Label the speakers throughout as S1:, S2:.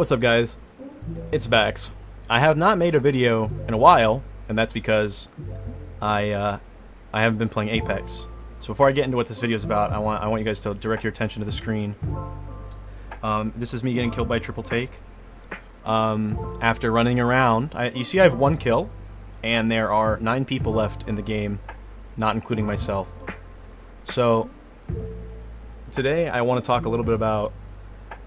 S1: What's up, guys? It's Bax. I have not made a video in a while, and that's because I haven't been playing Apex. So before I get into what this video is about, I want you guys to direct your attention to the screen. This is me getting killed by triple take. After running around, you see I have 1 kill, and there are 9 people left in the game, not including myself. So today I want to talk a little bit about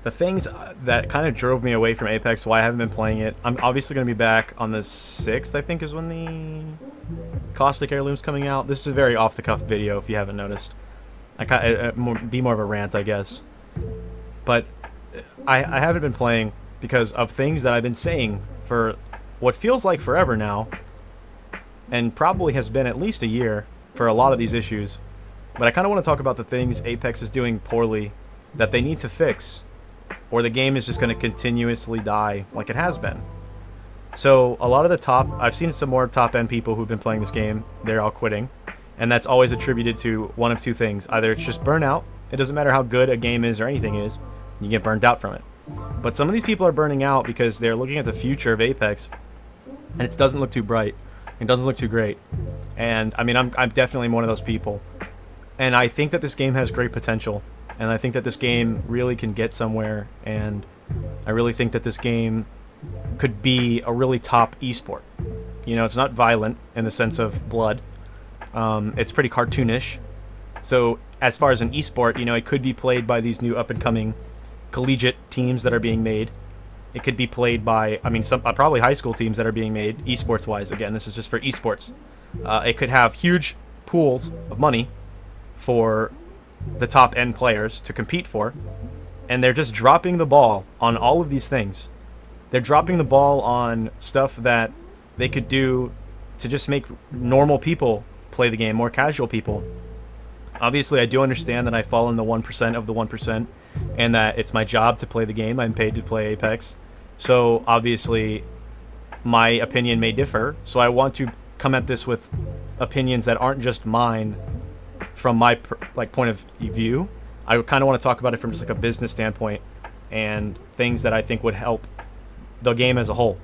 S1: the things that kind of drove me away from Apex, why I haven't been playing it. I'm obviously going to be back on the 6th, I think, is when the Caustic heirloom's coming out. This is a very off-the-cuff video, if you haven't noticed. Be more of a rant, I guess. But I haven't been playing because of things that I've been saying for what feels like forever now, and probably has been at least a year for a lot of these issues. But I kind of want to talk about the things Apex is doing poorly that they need to fix, or the game is just going to continuously die like it has been. So a lot of the I've seen some more top-end people who've been playing this game, they're all quitting, and that's always attributed to one of two things. Either it's just burnout, it doesn't matter how good a game is or anything is, you get burned out from it. But some of these people are burning out because they're looking at the future of Apex, and it doesn't look too bright, it doesn't look too great. And I mean, I'm definitely one of those people. And I think that this game has great potential. And I think that this game really can get somewhere, and I really think that this game could be a really top esport. You know, it's not violent in the sense of blood. It's pretty cartoonish. So as far as an esport, you know, it could be played by these new up-and-coming collegiate teams that are being made. It could be played by, I mean, some probably high school teams that are being made, esports-wise. Again, this is just for esports. It could have huge pools of money for the top end players to compete for, and they're just dropping the ball on all of these things. They're dropping the ball on stuff that they could do to just make normal people play the game, more casual people. Obviously, I do understand that I fall in the 1% of the 1%, and that it's my job to play the game. I'm paid to play Apex, so obviously my opinion may differ. So I want to come at this with opinions that aren't just mine from my point of view. I kind of want to talk about it from just like a business standpoint and things that I think would help the game as a whole.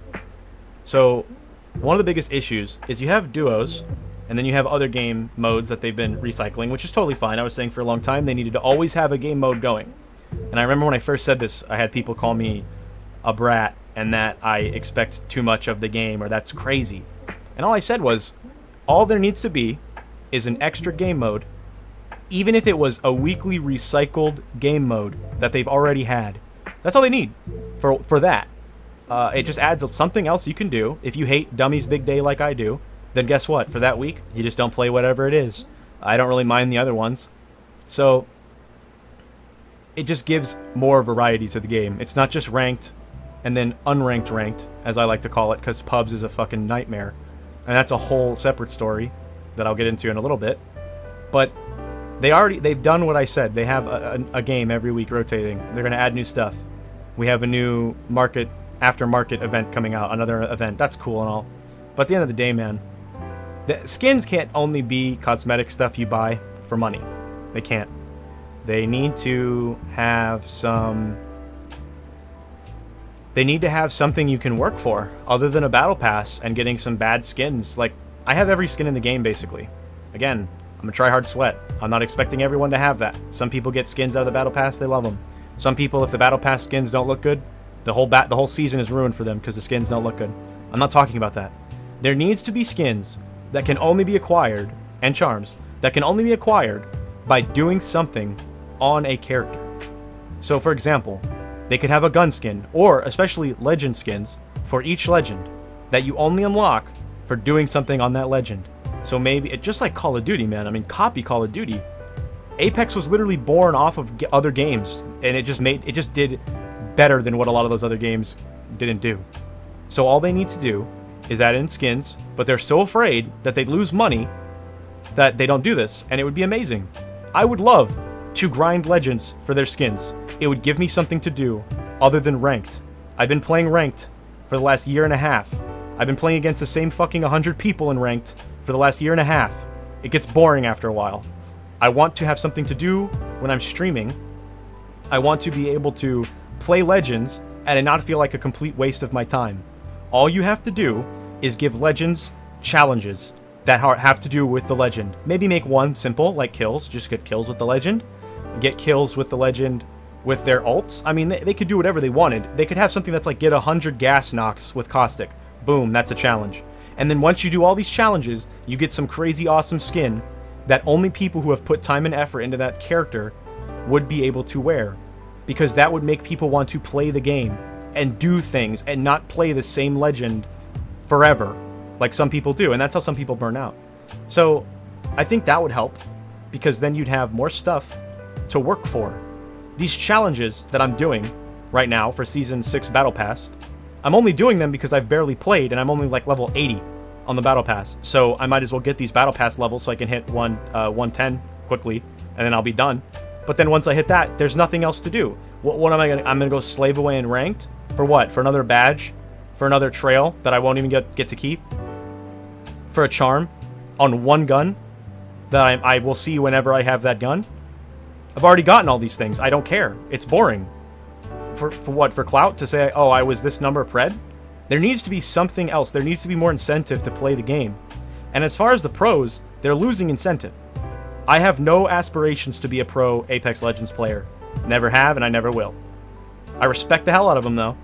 S1: So one of the biggest issues is you have duos, and then you have other game modes that they've been recycling, which is totally fine. I was saying for a long time they needed to always have a game mode going. And I remember when I first said this, I had people call me a brat and that I expect too much of the game, or that's crazy. And all I said was, all there needs to be is an extra game mode, even if it was a weekly recycled game mode that they've already had. That's all they need for that. It just adds something else you can do. If you hate Dummy's Big Day like I do, then guess what? For that week, you just don't play whatever it is. I don't really mind the other ones. So it just gives more variety to the game. It's not just ranked and then unranked ranked, as I like to call it, because pubs is a fucking nightmare. And that's a whole separate story that I'll get into in a little bit. But they've done what I said. They have a game every week rotating. They're going to add new stuff. We have a new aftermarket event coming out, another event. That's cool and all. But at the end of the day, man, the skins can't only be cosmetic stuff you buy for money. They can't. They need to have something you can work for other than a battle pass and getting some bad skins. Like, I have every skin in the game, basically. Again, I'm a try-hard sweat. I'm not expecting everyone to have that. Some people get skins out of the battle pass, they love them. Some people, if the battle pass skins don't look good, the whole season is ruined for them because the skins don't look good. I'm not talking about that. There needs to be skins that can only be acquired, and charms, that can only be acquired by doing something on a character. So, for example, they could have a gun skin, or especially legend skins, for each legend that you only unlock for doing something on that legend. So maybe, just like Call of Duty, man. I mean, copy Call of Duty. Apex was literally born off of other games, and it just did better than what a lot of those other games didn't do. So all they need to do is add in skins, but they're so afraid that they'd lose money that they don't do this, and it would be amazing. I would love to grind legends for their skins. It would give me something to do other than ranked. I've been playing ranked for the last year and a half. I've been playing against the same fucking 100 people in ranked for the last year and a half. It gets boring after a while. I want to have something to do when I'm streaming. I want to be able to play legends and it not feel like a complete waste of my time. All you have to do is give legends challenges that have to do with the legend. Maybe make one simple, like kills. Just get kills with the legend. Get kills with the legend with their ults. I mean, they could do whatever they wanted. They could have something that's like get 100 gas knocks with Caustic. Boom, that's a challenge. And then once you do all these challenges, you get some crazy awesome skin that only people who have put time and effort into that character would be able to wear. Because that would make people want to play the game and do things and not play the same legend forever, like some people do. And that's how some people burn out. So I think that would help, because then you'd have more stuff to work for. These challenges that I'm doing right now for Season 6 Battle Pass, I'm only doing them because I've barely played, and I'm only like level 80 on the Battle Pass. So I might as well get these Battle Pass levels so I can hit 110 quickly, and then I'll be done. But then once I hit that, there's nothing else to do. What am I gonna... I'm gonna go slave away in ranked? For what? For another badge? For another trail that I won't even get to keep? For a charm? On one gun? That I will see whenever I have that gun? I've already gotten all these things. I don't care. It's boring. For what? For clout? To say, oh, I was this number pred? There needs to be something else. There needs to be more incentive to play the game. And as far as the pros, they're losing incentive. I have no aspirations to be a pro Apex Legends player. Never have, and I never will. I respect the hell out of them, though.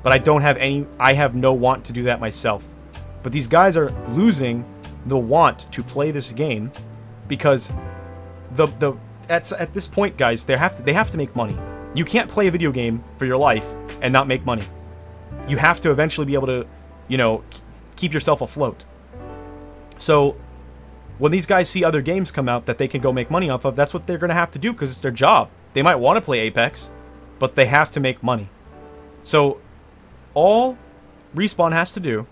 S1: But I don't have any... I have no want to do that myself. But these guys are losing the want to play this game because at this point, guys, they have to make money. You can't play a video game for your life and not make money. You have to eventually be able to, you know, keep yourself afloat. So when these guys see other games come out that they can go make money off of, that's what they're going to have to do because it's their job. They might want to play Apex, but they have to make money. So all Respawn has to do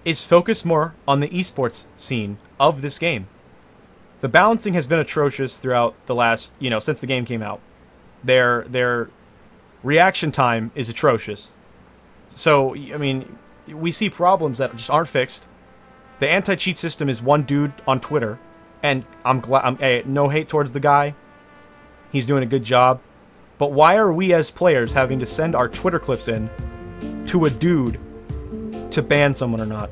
S1: is focus more on the esports scene of this game. The balancing has been atrocious throughout the last, you know, since the game came out. Their reaction time is atrocious. So, I mean, we see problems that just aren't fixed. The anti-cheat system is one dude on Twitter, and I'm glad. Hey, no hate towards the guy. He's doing a good job. But why are we as players having to send our Twitter clips in to a dude to ban someone or not?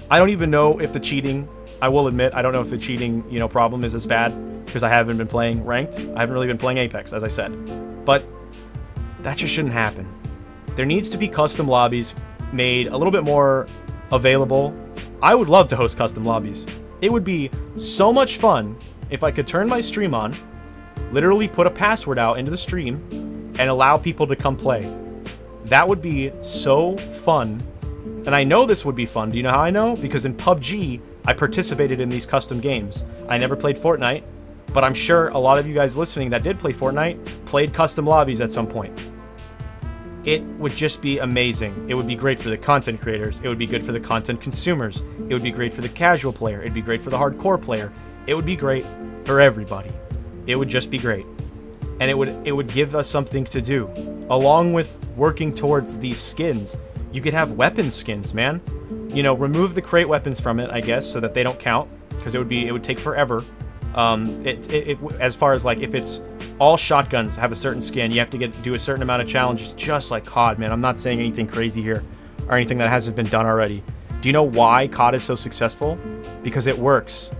S1: I don't even know if the cheating, I will admit, I don't know if the cheating, you know, problem is as bad because I haven't been playing ranked. I haven't really been playing Apex, as I said. But that just shouldn't happen. There needs to be custom lobbies made a little bit more available. I would love to host custom lobbies. It would be so much fun if I could turn my stream on, literally put a password out into the stream, and allow people to come play. That would be so fun. And I know this would be fun. Do you know how I know? Because in PUBG, I participated in these custom games. I never played Fortnite, but I'm sure a lot of you guys listening that did play Fortnite played custom lobbies at some point. It would just be amazing. It would be great for the content creators. It would be good for the content consumers. It would be great for the casual player. It'd be great for the hardcore player. It would be great for everybody. It would just be great. And it would give us something to do. Along with working towards these skins, you could have weapon skins, man. You know, remove the crate weapons from it, I guess, so that they don't count, because it would take forever. As far as like if it's all shotguns have a certain skin, you have to do a certain amount of challenges, just like COD, man. I'm not saying anything crazy here or anything that hasn't been done already. Do you know why COD is so successful? Because it works.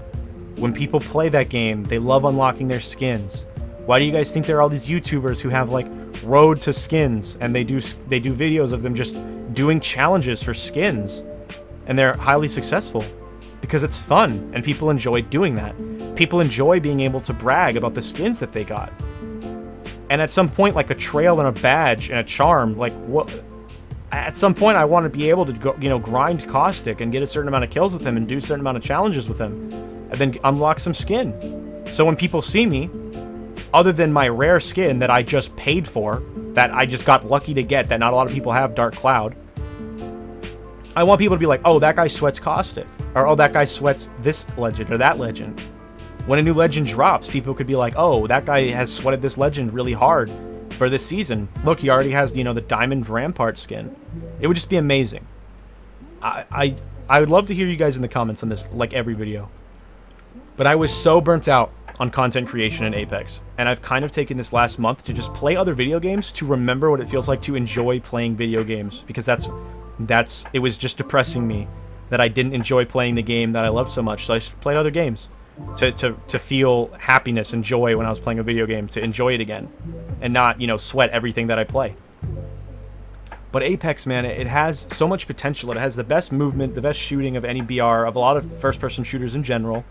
S1: When people play that game, they love unlocking their skins. Why do you guys think there are all these YouTubers who have like road to skins and they do videos of them just doing challenges for skins, and they're highly successful? Because it's fun and people enjoy doing that. People enjoy being able to brag about the skins that they got. And at some point, like a trail and a badge and a charm, like what? At some point, I want to be able to go, you know, grind Caustic and get a certain amount of kills with him and do a certain amount of challenges with him, and then unlock some skin. So when people see me, other than my rare skin that I just paid for, that I just got lucky to get, that not a lot of people have, Dark Cloud, I want people to be like, oh, that guy sweats Caustic, or oh, that guy sweats this legend or that legend. When a new legend drops, people could be like, oh, that guy has sweated this legend really hard for this season. Look, he already has, you know, the Diamond Rampart skin. It would just be amazing. I would love to hear you guys in the comments on this, like every video. But I was so burnt out on content creation in Apex, and I've kind of taken this last month to just play other video games to remember what it feels like to enjoy playing video games, because it was just depressing me that I didn't enjoy playing the game that I loved so much. So I just played other games to feel happiness and joy when I was playing a video game, to enjoy it again and not, you know, sweat everything that I play. But Apex, man, it has so much potential. It has the best movement, the best shooting of any BR, of a lot of first-person shooters in general.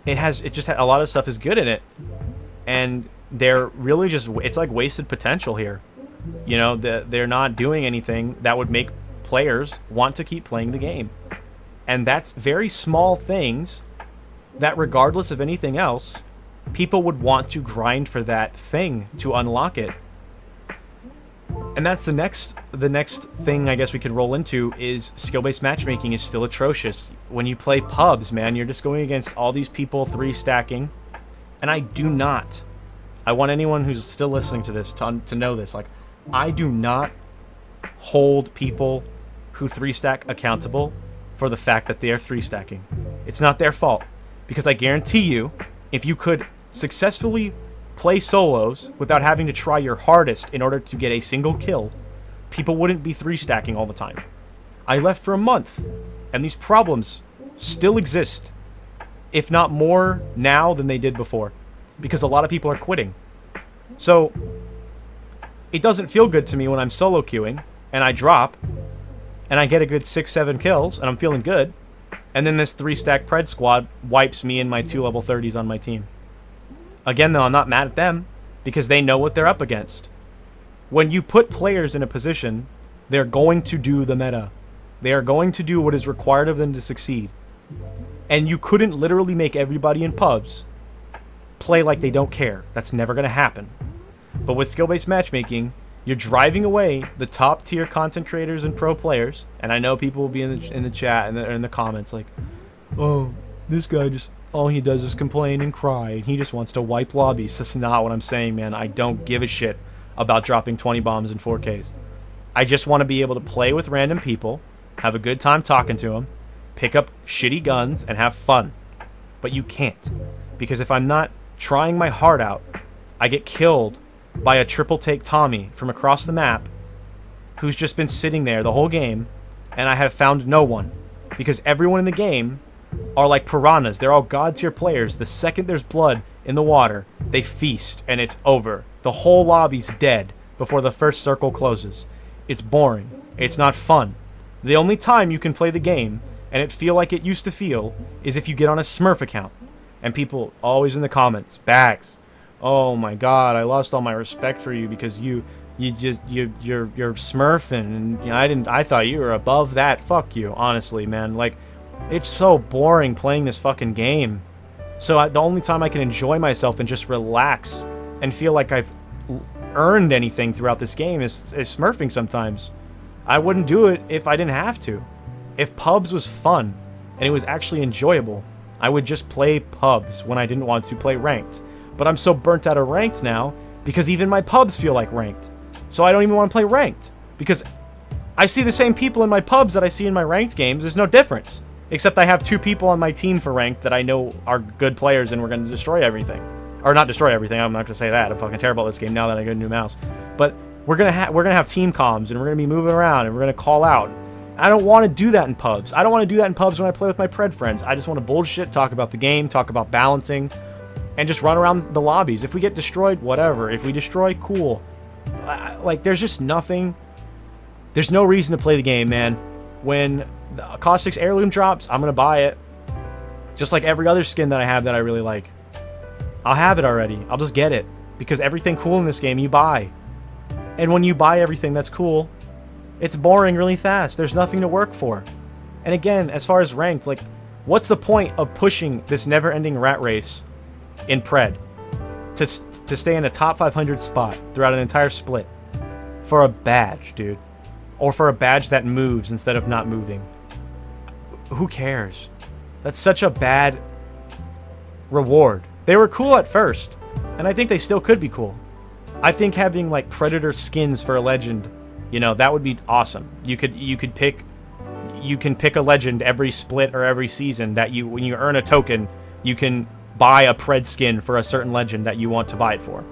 S1: A lot of stuff is good in it, and they're really just, it's like wasted potential here. You know, they're not doing anything that would make players want to keep playing the game. And that's very small things that, regardless of anything else, people would want to grind for that thing to unlock it. And that's the next thing I guess we could roll into is skill-based matchmaking is still atrocious. When you play pubs, man, you're just going against all these people 3-stacking. And I want anyone who's still listening to this to know this. Like, I do not hold people who 3-stack accountable for the fact that they are 3-stacking. It's not their fault. Because I guarantee you, if you could successfully play solos without having to try your hardest in order to get a single kill, people wouldn't be 3-stacking all the time. I left for a month, and these problems still exist, if not more now than they did before, because a lot of people are quitting. So it doesn't feel good to me when I'm solo queuing and I drop and I get a good 6-7 kills and I'm feeling good, and then this 3-stack pred squad wipes me and my 2 level 30s on my team. Again, though, I'm not mad at them, because they know what they're up against. When you put players in a position, they're going to do the meta. They are going to do what is required of them to succeed. And you couldn't literally make everybody in pubs play like they don't care. That's never going to happen. But with skill-based matchmaking, you're driving away the top-tier content creators and pro players. And I know people will be in the chat and in the comments like, oh, this guy just... all he does is complain and cry, and he just wants to wipe lobbies. That's not what I'm saying, man. I don't give a shit about dropping 20 bombs in 4Ks. I just want to be able to play with random people, have a good time talking to them, pick up shitty guns, and have fun. But you can't. Because if I'm not trying my heart out, I get killed by a triple take Tommy from across the map who's just been sitting there the whole game, and I have found no one. Because everyone in the game are like piranhas. They're all god tier players. The second there's blood in the water, they feast and it's over. The whole lobby's dead before the first circle closes. It's boring. It's not fun. The only time you can play the game and it feel like it used to feel is if you get on a Smurf account. And people always in the comments, Bags, oh my god, I lost all my respect for you because you're smurfing, and you know, I thought you were above that. Fuck you, honestly, man. Like, it's so boring playing this fucking game. So the only time I can enjoy myself and just relax and feel like I've earned anything throughout this game is smurfing sometimes. I wouldn't do it if I didn't have to. If pubs was fun and it was actually enjoyable, I would just play pubs when I didn't want to play ranked. But I'm so burnt out of ranked now because even my pubs feel like ranked. So I don't even want to play ranked because I see the same people in my pubs that I see in my ranked games. There's no difference. Except I have 2 people on my team for ranked that I know are good players and we're going to destroy everything. Or not destroy everything, I'm not going to say that. I'm fucking terrible at this game now that I got a new mouse. But we're going to have team comms and we're going to be moving around and we're going to call out. I don't want to do that in pubs. I don't want to do that in pubs when I play with my pred friends. I just want to bullshit, talk about the game, talk about balancing, and just run around the lobbies. If we get destroyed, whatever. If we destroy, cool. Like, there's just nothing. There's no reason to play the game, man. When the Caustic's heirloom drops, I'm going to buy it. Just like every other skin that I have that I really like. I'll have it already. I'll just get it. Because everything cool in this game you buy. And when you buy everything that's cool, it's boring really fast. There's nothing to work for. And again, as far as ranked, like, what's the point of pushing this never-ending rat race in pred to stay in a top 500 spot throughout an entire split for a badge, dude? Or for a badge that moves instead of not moving? Who cares? That's such a bad reward. They were cool at first, and I think they still could be cool. I think having like Predator skins for a legend, you know, that would be awesome. You can pick a legend every split or every season that when you earn a token, you can buy a Pred skin for a certain legend that you want to buy it for.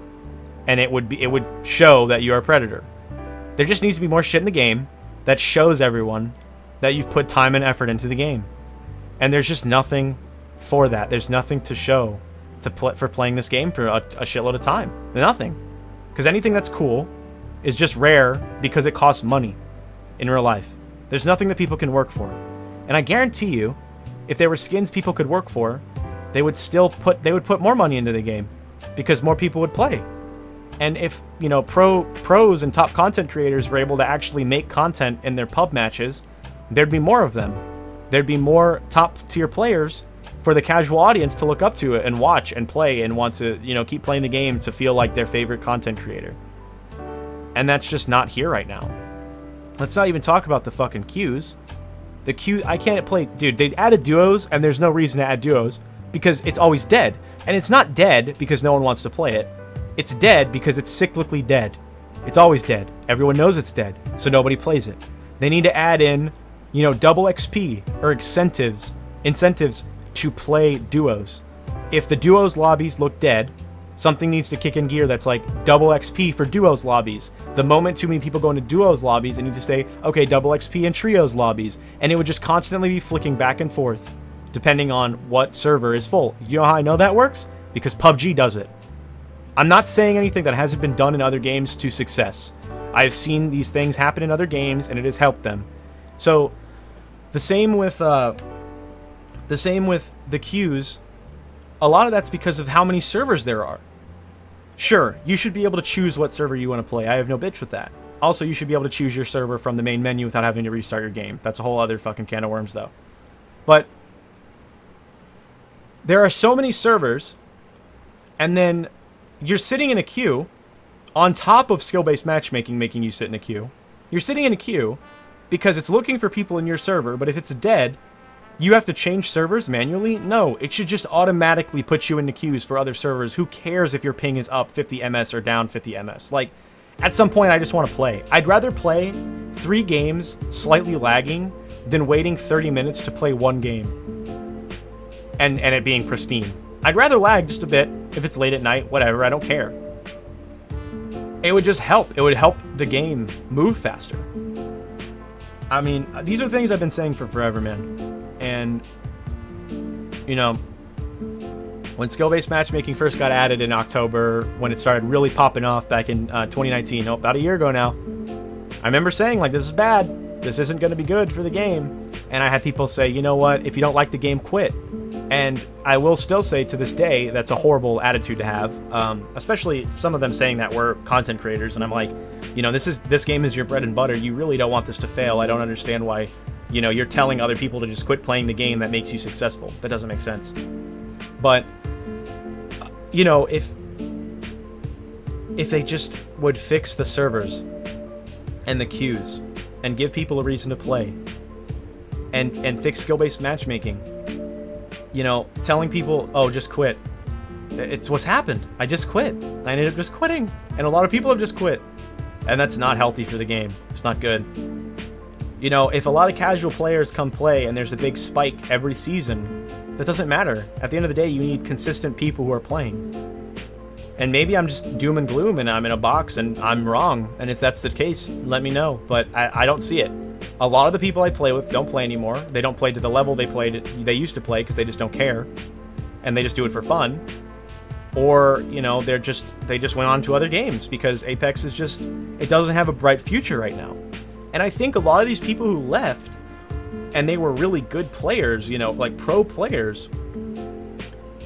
S1: And it would show that you're a Predator. There just needs to be more shit in the game that shows everyone that you've put time and effort into the game. And there's just nothing for that. There's nothing to show for playing this game for a shitload of time. Nothing. Because anything that's cool is just rare because it costs money in real life. There's nothing that people can work for. And I guarantee you, if there were skins people could work for, they would put more money into the game because more people would play. And if, you know, pros and top content creators were able to actually make content in their pub matches, there'd be more of them. There'd be more top tier players for the casual audience to look up to it and watch and play and want to, you know, keep playing the game to feel like their favorite content creator. And that's just not here right now. Let's not even talk about the fucking queues. The queue, I can't play, dude, they added duos and there's no reason to add duos because it's always dead. And it's not dead because no one wants to play it. It's dead because it's cyclically dead. It's always dead. Everyone knows it's dead, so nobody plays it. They need to add in, you know, double XP or incentives to play duos. If the duos lobbies look dead, something needs to kick in gear that's like double XP for duos lobbies. The moment too many people go into duos lobbies, they need to say, okay, double XP in trios lobbies. And it would just constantly be flicking back and forth depending on what server is full. You know how I know that works? Because PUBG does it. I'm not saying anything that hasn't been done in other games to success. I've seen these things happen in other games and it has helped them. So the same with the queues. A lot of that's because of how many servers there are. Sure, you should be able to choose what server you want to play. I have no bitch with that. Also, you should be able to choose your server from the main menu without having to restart your game. That's a whole other fucking can of worms, though. But there are so many servers, and then you're sitting in a queue on top of skill-based matchmaking making you sit in a queue. You're sitting in a queue because it's looking for people in your server, but if it's dead, you have to change servers manually? No, it should just automatically put you in the queues for other servers. Who cares if your ping is up 50 ms or down 50 ms? Like, at some point, I just want to play. I'd rather play 3 games slightly lagging than waiting 30 minutes to play 1 game and it being pristine. I'd rather lag just a bit if it's late at night, whatever, I don't care. It would just help. It would help the game move faster. I mean, these are things I've been saying for forever, man. And, you know, when skill-based matchmaking first got added in October, when it started really popping off back in 2019, about a year ago now, I remember saying, like, this is bad. This isn't going to be good for the game. And I had people say, you know what, if you don't like the game, quit. And I will still say to this day, that's a horrible attitude to have, especially some of them saying that we're content creators. And I'm like, you know, this game is your bread and butter. You really don't want this to fail. I don't understand why, you know, you're telling other people to just quit playing the game that makes you successful. That doesn't make sense. But, you know, if they just would fix the servers and the queues and give people a reason to play and fix skill-based matchmaking, you know, telling people, oh, just quit. It's what's happened. I just quit. I ended up just quitting. And a lot of people have just quit. And that's not healthy for the game. It's not good. You know, if a lot of casual players come play and there's a big spike every season, that doesn't matter. At the end of the day, you need consistent people who are playing. And maybe I'm just doom and gloom and I'm in a box and I'm wrong. And if that's the case, let me know. But I don't see it. A lot of the people I play with don't play anymore. They don't play to the level they used to play because they just don't care. And they just do it for fun. Or, you know, they just went on to other games because Apex is just, it doesn't have a bright future right now. And I think a lot of these people who left, and they were really good players, you know, like pro players,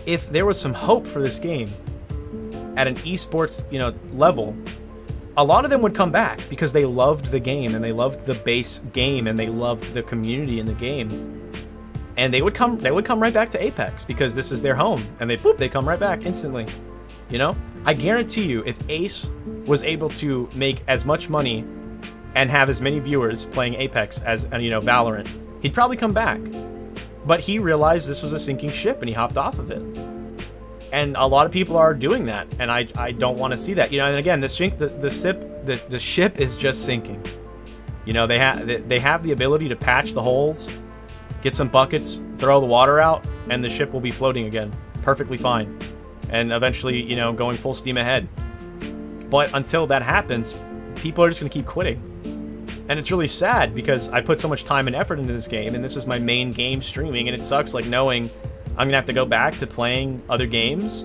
S1: if there was some hope for this game at an esports, you know, level, a lot of them would come back because they loved the game and they loved the base game and they loved the community in the game. And they would come right back to Apex because this is their home, and they come right back instantly. You know, I guarantee you, if Ace was able to make as much money and have as many viewers playing Apex as, you know, Valorant, he'd probably come back. But he realized this was a sinking ship and he hopped off of it. And a lot of people are doing that, and I don't want to see that. You know, and again, the ship is just sinking. You know, they have the ability to patch the holes, get some buckets, throw the water out, and the ship will be floating again. perfectly fine. And eventually, you know, going full steam ahead. But until that happens, people are just going to keep quitting. And it's really sad because I put so much time and effort into this game, and this is my main game streaming, and it sucks, like, knowing I'm going to have to go back to playing other games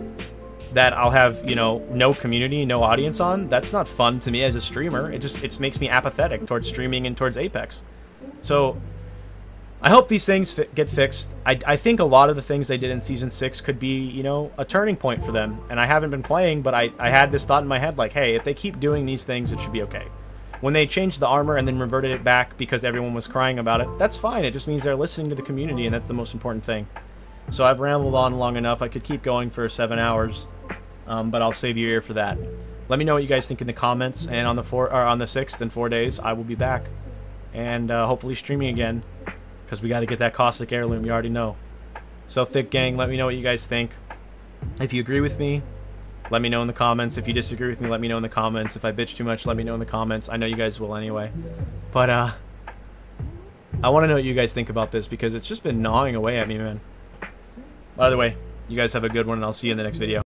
S1: that I'll have, you know, no community, no audience on. That's not fun to me as a streamer. It makes me apathetic towards streaming and towards Apex. So I hope these things get fixed. I think a lot of the things they did in Season 6 could be, you know, a turning point for them. And I haven't been playing, but I had this thought in my head, like, hey, if they keep doing these things, it should be okay. When they changed the armor and then reverted it back because everyone was crying about it, that's fine. It just means they're listening to the community, and that's the most important thing. So I've rambled on long enough. I could keep going for 7 hours, but I'll save your ear for that. Let me know what you guys think in the comments, and on the 6th in 4 days, I will be back. And hopefully streaming again, because we got to get that Caustic heirloom, you already know. So Thick Gang, let me know what you guys think. If you agree with me, let me know in the comments. If you disagree with me, let me know in the comments. If I bitch too much, let me know in the comments. I know you guys will anyway. But I want to know what you guys think about this, because it's just been gnawing away at me, man. By the way, you guys have a good one, and I'll see you in the next video.